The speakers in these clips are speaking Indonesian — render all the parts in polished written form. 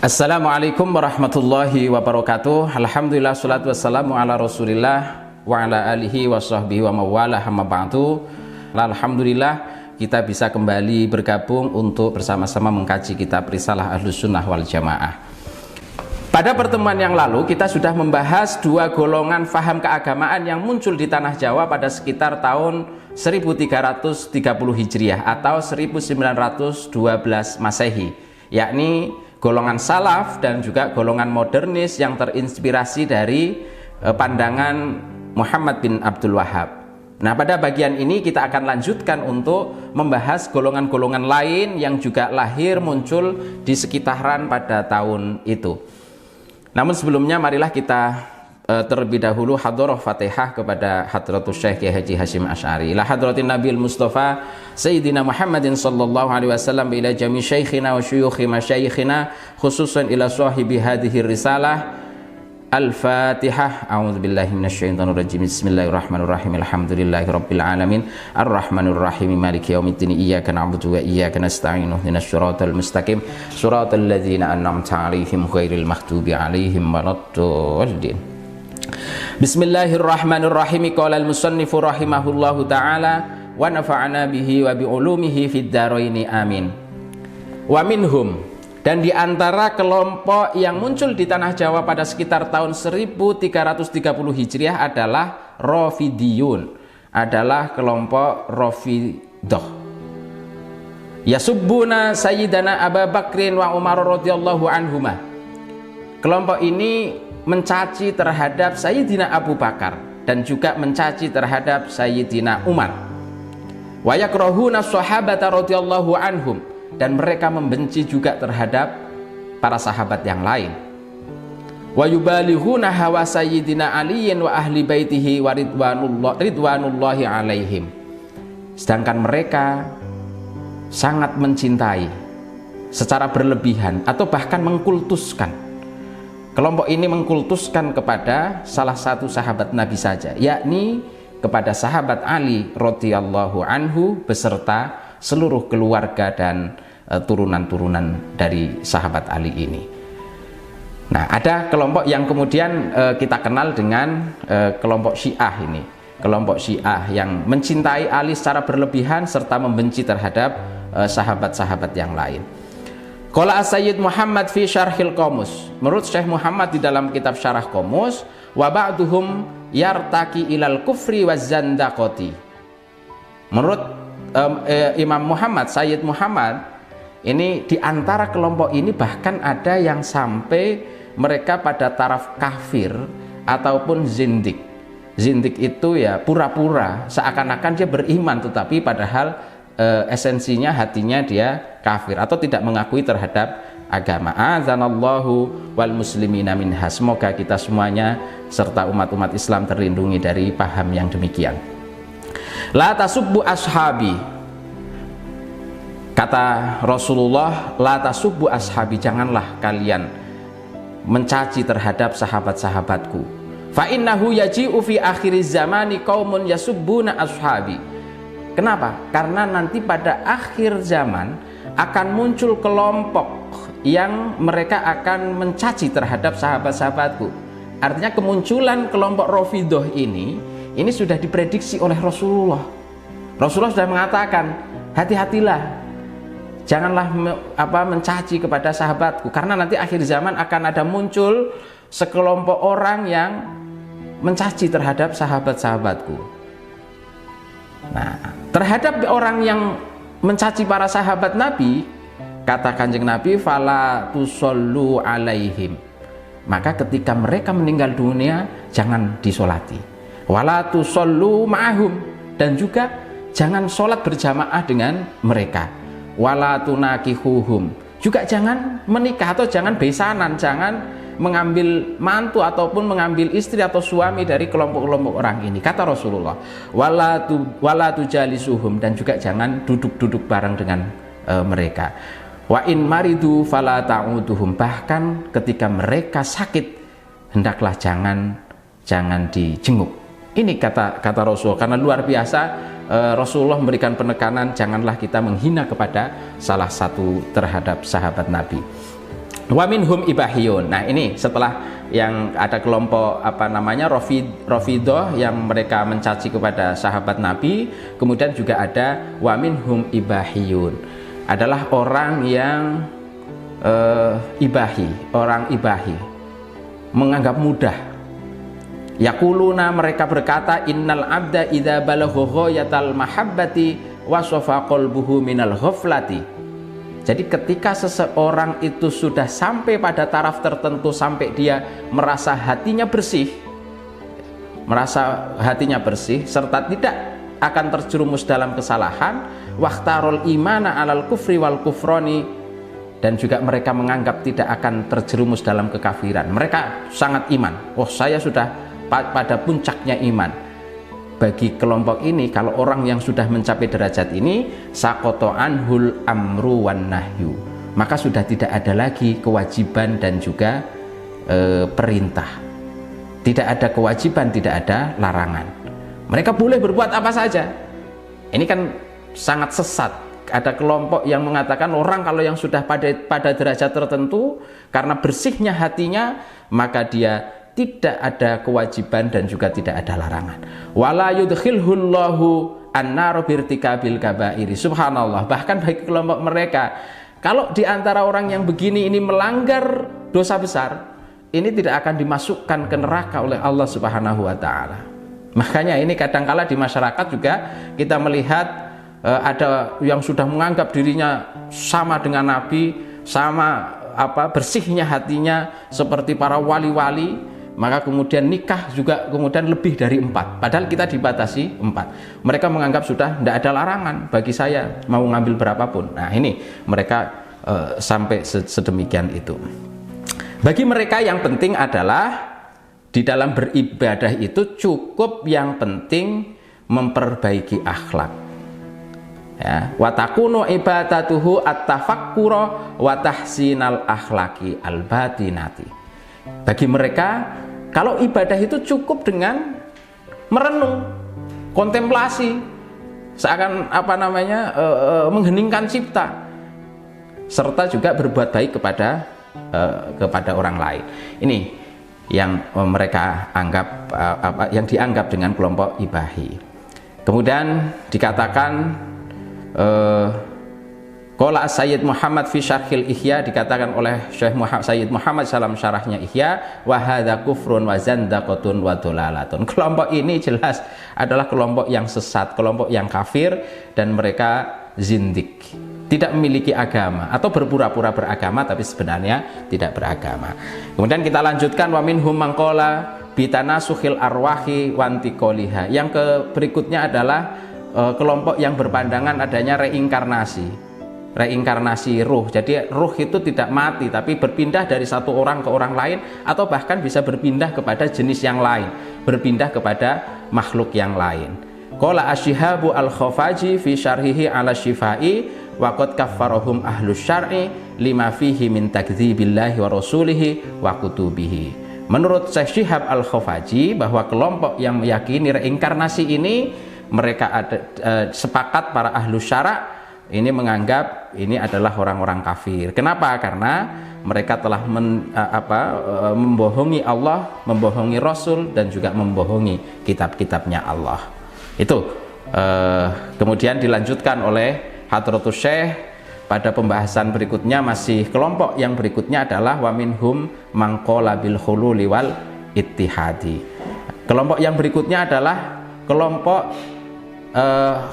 Assalamualaikum warahmatullahi wabarakatuh. Alhamdulillah, salatu wassalamu ala rasulillah wa ala alihi wa sahbihi wa mawalah, amma ba'du. Alhamdulillah kita bisa kembali bergabung untuk bersama-sama mengkaji kitab Risalah Ahlus Sunnah wal Jamaah. Pada pertemuan yang lalu kita sudah membahas dua golongan faham keagamaan yang muncul di tanah Jawa pada sekitar tahun 1330 Hijriah atau 1912 Masehi, yakni golongan salaf dan juga golongan modernis yang terinspirasi dari pandangan Muhammad bin Abdul Wahhab. Nah, pada bagian ini kita akan lanjutkan untuk membahas golongan-golongan lain yang juga lahir muncul di sekitaran pada tahun itu. Namun sebelumnya marilah kita terlebih dahulu hadroh Fatihah kepada Hadratus Syekh Kiai Haji Hasyim Asy'ari. Ila hadratin Nabil Mustafa Sayyidina Muhammadin sallallahu alaihi wasallam, ila jami syaikhina wa syuyukhi masyayikhina, khususan ila sahibi hadhihi risalah. Al-Fatihah. A'udzubillahi minasyaitonir rajim. Bismillahirrahmanirrahim. Alhamdulillahirabbil alamin. Arrahmanirrahim. Maliki yaumiddin. Iyyaka na'budu wa iyyaka nasta'in. Ihdinas siratal mustaqim. Shiratal ladzina an'amta 'alaihim ghairil maghdubi 'alaihim waladdallin. Bismillahirrahmanirrahim. Qala al-musannifu rahimahullahu ta'ala wa nafa'ana bihi wa bi ulumihi fid dharaini amin. Wa minhum, dan di antara kelompok yang muncul di tanah Jawa pada sekitar tahun 1330 Hijriah adalah Rafidiyun, adalah kelompok Rafidah. Yasubbuna Sayyidana Abu Bakrin wa Umar radhiyallahu anhuma. Kelompok ini mencaci terhadap Sayyidina Abu Bakar dan juga mencaci terhadap Sayyidina Umar. Wa yakrahuna sahabata radhiyallahu anhum, dan mereka membenci juga terhadap para sahabat yang lain. Wa yubalihuna hawa Sayyidina Aliyin wa ahli baitihi wa ridwanullahi alaihim. Sedangkan mereka sangat mencintai secara berlebihan atau bahkan mengkultuskan. Kelompok ini mengkultuskan kepada salah satu sahabat Nabi saja, yakni kepada sahabat Ali radhiyallahu anhu beserta seluruh keluarga dan turunan-turunan dari sahabat Ali ini. Nah, ada kelompok yang kemudian kita kenal dengan kelompok Syiah ini. Kelompok Syiah yang mencintai Ali secara berlebihan serta membenci terhadap sahabat-sahabat yang lain. Qala Sayyid Muhammad fi Syarhil Qamus. Menurut Syekh Muhammad di dalam kitab Syarah Qamus, wa ba'duhum yartaki ilal kufri waz zandaqati. Menurut Imam Muhammad, Sayyid Muhammad, ini di antara kelompok ini bahkan ada yang sampai mereka pada taraf kafir ataupun zindik. Zindik itu ya pura-pura seakan-akan dia beriman, tetapi padahal esensinya hatinya dia kafir atau tidak mengakui terhadap agama. Azanallahu wal muslimina minha. Semoga kita semuanya serta umat-umat Islam terlindungi dari paham yang demikian. La tasubbu ashabi, kata Rasulullah, la tasubbu ashabi, janganlah kalian mencaci terhadap sahabat-sahabatku. Fa innahu yaji'u fi akhiriz zamani qaumun yasubbuna ashabi. Kenapa? Karena nanti pada akhir zaman akan muncul kelompok yang mereka akan mencaci terhadap sahabat-sahabatku. Artinya kemunculan kelompok Rafidah ini sudah diprediksi oleh Rasulullah. Rasulullah sudah mengatakan, hati-hatilah, janganlah mencaci kepada sahabatku, karena nanti akhir zaman akan ada muncul sekelompok orang yang mencaci terhadap sahabat-sahabatku. Nah, terhadap orang yang mencaci para sahabat Nabi, kata Kanjeng Nabi, fala tusollu alaihim, maka ketika mereka meninggal dunia jangan disolati. Wala tusollu ma'ahum, dan juga jangan sholat berjamaah dengan mereka. Wala tunakihuhum, juga jangan menikah atau jangan besanan, jangan mengambil mantu ataupun mengambil istri atau suami dari kelompok-kelompok orang ini, kata Rasulullah. Wala tujalisuhum, dan juga jangan duduk-duduk bareng dengan mereka. Wa in maridu fala ta'uduhum, bahkan ketika mereka sakit hendaklah jangan dijenguk. Ini kata Rasul, karena luar biasa Rasulullah memberikan penekanan, janganlah kita menghina kepada salah satu terhadap sahabat Nabi. Wa minhum ibahiyun. Nah, ini setelah yang ada kelompok Rafidah yang mereka mencaci kepada sahabat Nabi, kemudian juga ada wa minhum ibahiyun. Adalah orang yang orang ibahi, menganggap mudah. Yaquluna, mereka berkata, innal abda idza balagha ghayatal mahabbati wasafa qalbuhu minal ghaflati. Jadi ketika seseorang itu sudah sampai pada taraf tertentu, sampai dia merasa hatinya bersih, serta tidak akan terjerumus dalam kesalahan, waqtarul imana alal kufri wal kufroni, dan juga mereka menganggap tidak akan terjerumus dalam kekafiran. Mereka sangat iman. Oh, saya sudah pada puncaknya iman. Bagi kelompok ini, kalau orang yang sudah mencapai derajat ini, saqata anhul amru wan nahyu, maka sudah tidak ada lagi kewajiban dan juga perintah. Tidak ada kewajiban, tidak ada larangan. Mereka boleh berbuat apa saja. Ini kan sangat sesat. Ada kelompok yang mengatakan orang kalau yang sudah pada derajat tertentu, karena bersihnya hatinya, maka dia tidak ada kewajiban dan juga tidak ada larangan. Wala yudkhilhullahu an-nar birtikabil kabairi. Subhanallah, bahkan bagi kelompok mereka, kalau di antara orang yang begini ini melanggar dosa besar, ini tidak akan dimasukkan ke neraka oleh Allah Subhanahu wa taala. Makanya ini kadangkala di masyarakat juga kita melihat ada yang sudah menganggap dirinya sama dengan Nabi, sama bersihnya hatinya seperti para wali-wali, maka kemudian nikah juga kemudian lebih dari 4, padahal kita dibatasi 4. Mereka menganggap sudah tidak ada larangan bagi saya mau ngambil berapapun. Nah, ini mereka sampai sedemikian itu. Bagi mereka yang penting adalah di dalam beribadah itu cukup yang penting memperbaiki akhlak. Ya, wa takunu ibadatuhu at-tafakkura wa tahsinal akhlaqi al-batinati. Bagi mereka, kalau ibadah itu cukup dengan merenung, kontemplasi, seakan mengheningkan cipta, serta juga berbuat baik kepada orang lain. Ini yang mereka anggap yang dianggap dengan kelompok ibahi. Kemudian dikatakan qala Sayyid Muhammad fi Syarhil Ihya, dikatakan oleh Syekh Sayyid Muhammad dalam syarahnya Ihya, wa hadza kufrun wa zandaqatun wa dolalatun. Kelompok ini jelas adalah kelompok yang sesat, kelompok yang kafir, dan mereka zindik, tidak memiliki agama atau berpura-pura beragama tapi sebenarnya tidak beragama. Kemudian kita lanjutkan, wa minhum man qala bitanasukhil arwahi wa antiqoliha. Yang berikutnya adalah kelompok yang berpandangan adanya reinkarnasi ruh. Jadi ruh itu tidak mati tapi berpindah dari satu orang ke orang lain, atau bahkan bisa berpindah kepada jenis yang lain, berpindah kepada makhluk yang lain. Qala Asy-Syihabu Al-Khafaji fi syarhihi ala Syifai wa qad kaffarahum ahlus syar'i lima fihi min takdzibillahi wa rasulihi wa kutubihi. Menurut Syekh Syihab Al-Khafaji, bahwa kelompok yang meyakini reinkarnasi ini, mereka sepakat para ahlus syara' ini menganggap ini adalah orang-orang kafir. Kenapa? Karena mereka telah membohongi Allah, membohongi Rasul, dan juga membohongi kitab-kitabnya Allah. Itu kemudian dilanjutkan oleh Hadratus Syekh pada pembahasan berikutnya. Masih kelompok yang berikutnya adalah wa minhum man qala bil hululi wal ittihadi. Kelompok yang berikutnya adalah kelompok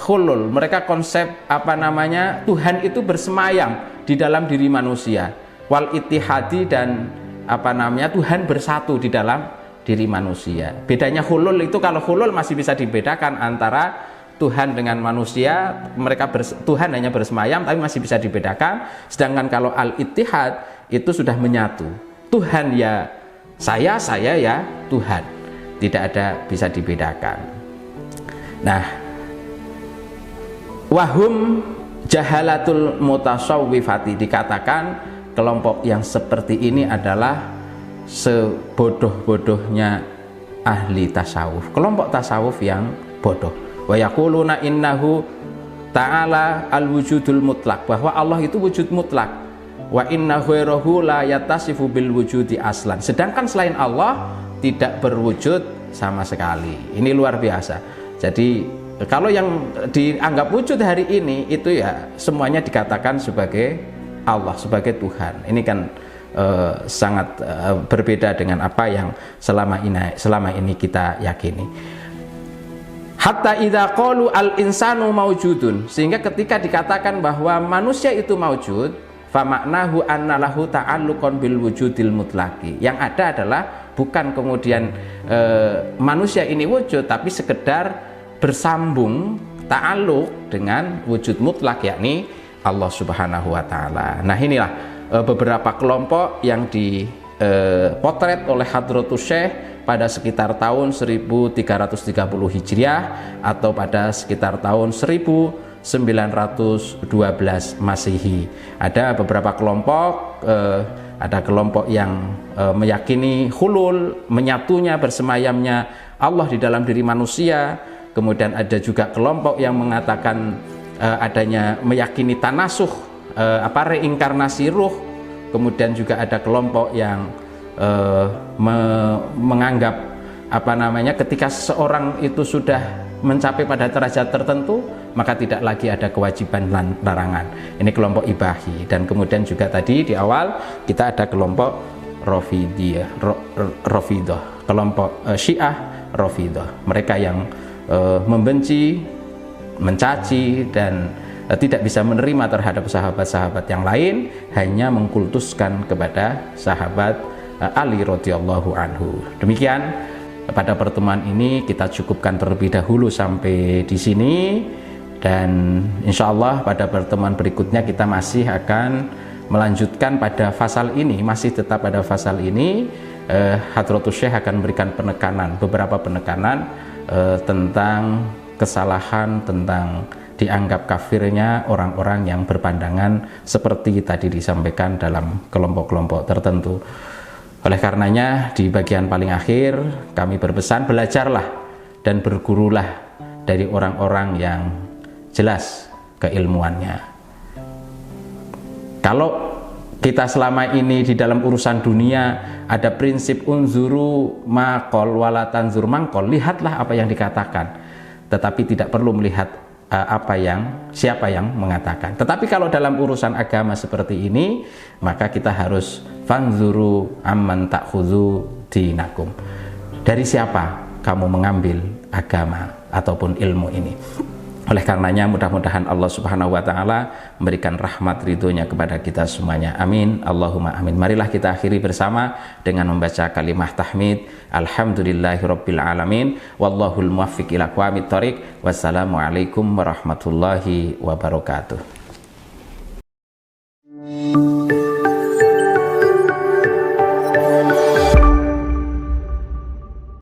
hulul. Mereka konsep Tuhan itu bersemayam di dalam diri manusia, wal ittihadi, dan Tuhan bersatu di dalam diri manusia. Bedanya hulul itu, kalau hulul masih bisa dibedakan antara Tuhan dengan manusia, Tuhan hanya bersemayam tapi masih bisa dibedakan. Sedangkan kalau al-ittihad itu sudah menyatu, Tuhan ya saya ya Tuhan, tidak ada bisa dibedakan. Nah, wahum jahalatul mutasawwifati, dikatakan kelompok yang seperti ini adalah sebodoh-bodohnya ahli tasawuf, kelompok tasawuf yang bodoh. Wa yaquluna innahu ta'ala al-wujudul mutlak, bahwa Allah itu wujud mutlak. wa inna ghairahu la yattasifu bil wujudi aslan. Sedangkan selain Allah tidak berwujud sama sekali. Ini luar biasa. Jadi kalau yang dianggap wujud hari ini itu ya semuanya dikatakan sebagai Allah, sebagai Tuhan. Ini kan sangat berbeda dengan apa yang selama ini kita yakini. Hatta idza qalu al insanu maujudun, sehingga ketika dikatakan bahwa manusia itu maujud, fa maknahu anna lahu ta'alluqan bil wujudil mutlaqi. Yang ada adalah bukan kemudian manusia ini wujud, tapi sekedar bersambung ta'alluq dengan wujud mutlak, yakni Allah Subhanahu wa taala. Nah, inilah beberapa kelompok yang dipotret oleh Hadratus Syekh pada sekitar tahun 1330 Hijriah atau pada sekitar tahun 1912 Masehi. Ada beberapa kelompok, ada kelompok yang meyakini hulul, menyatunya, bersemayamnya Allah di dalam diri manusia. Kemudian ada juga kelompok yang mengatakan adanya, meyakini tanasuh, reinkarnasi ruh. Kemudian juga ada kelompok yang menganggap ketika seseorang itu sudah mencapai pada derajat tertentu maka tidak lagi ada kewajiban larangan. Ini kelompok Ibahi. Dan kemudian juga tadi di awal kita ada kelompok Rafidah, kelompok Syiah Rafidah. Mereka yang membenci, mencaci dan tidak bisa menerima terhadap sahabat-sahabat yang lain, hanya mengkultuskan kepada sahabat Ali radhiyallahu anhu. Demikian pada pertemuan ini kita cukupkan terlebih dahulu sampai di sini, dan insya Allah pada pertemuan berikutnya kita masih akan melanjutkan pada pasal ini, masih tetap pada pasal ini. Hadratus Syekh akan memberikan beberapa penekanan tentang kesalahan, tentang dianggap kafirnya orang-orang yang berpandangan seperti tadi disampaikan dalam kelompok-kelompok tertentu. Oleh karenanya di bagian paling akhir kami berpesan, belajarlah dan bergurulah dari orang-orang yang jelas keilmuannya. Kalau kita selama ini di dalam urusan dunia ada prinsip unzuru maqol wala tanzur mangkol, lihatlah apa yang dikatakan, tetapi tidak perlu melihat siapa yang mengatakan. Tetapi kalau dalam urusan agama seperti ini, maka kita harus fanzuru amman ta'khudhu dinakum. Dari siapa kamu mengambil agama ataupun ilmu ini? Oleh karenanya mudah-mudahan Allah Subhanahu wa taala memberikan rahmat ridhonya kepada kita semuanya. Amin. Allahumma amin. Marilah kita akhiri bersama dengan membaca kalimah tahmid. Alhamdulillahirabbil alamin. Wallahul muwaffiq ila aqwamit thoriq. Wassalamualaikum warahmatullahi wabarakatuh.